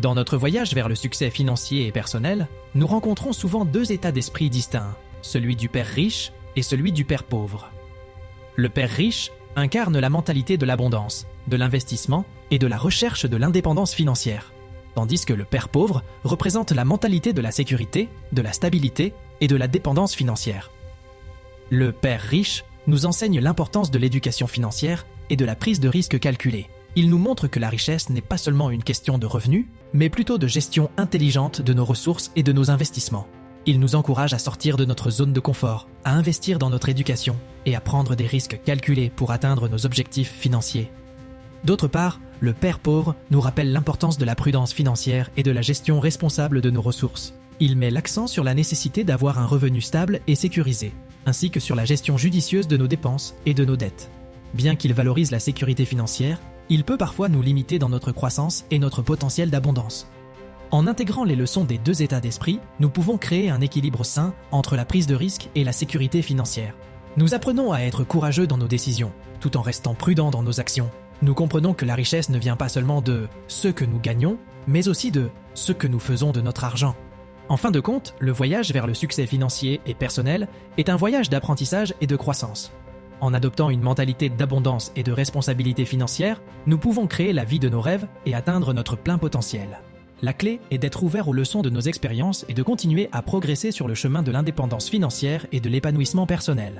Dans notre voyage vers le succès financier et personnel, nous rencontrons souvent deux états d'esprit distincts, celui du père riche et celui du père pauvre. Le père riche incarne la mentalité de l'abondance, de l'investissement et de la recherche de l'indépendance financière, tandis que le père pauvre représente la mentalité de la sécurité, de la stabilité et de la dépendance financière. Le père riche nous enseigne l'importance de l'éducation financière et de la prise de risque calculée. Il nous montre que la richesse n'est pas seulement une question de revenus, mais plutôt de gestion intelligente de nos ressources et de nos investissements. Il nous encourage à sortir de notre zone de confort, à investir dans notre éducation et à prendre des risques calculés pour atteindre nos objectifs financiers. D'autre part, le père pauvre nous rappelle l'importance de la prudence financière et de la gestion responsable de nos ressources. Il met l'accent sur la nécessité d'avoir un revenu stable et sécurisé, ainsi que sur la gestion judicieuse de nos dépenses et de nos dettes. Bien qu'il valorise la sécurité financière, il peut parfois nous limiter dans notre croissance et notre potentiel d'abondance. En intégrant les leçons des deux états d'esprit, nous pouvons créer un équilibre sain entre la prise de risque et la sécurité financière. Nous apprenons à être courageux dans nos décisions, tout en restant prudents dans nos actions. Nous comprenons que la richesse ne vient pas seulement de ce que nous gagnons, mais aussi de ce que nous faisons de notre argent. En fin de compte, le voyage vers le succès financier et personnel est un voyage d'apprentissage et de croissance. En adoptant une mentalité d'abondance et de responsabilité financière, nous pouvons créer la vie de nos rêves et atteindre notre plein potentiel. La clé est d'être ouvert aux leçons de nos expériences et de continuer à progresser sur le chemin de l'indépendance financière et de l'épanouissement personnel.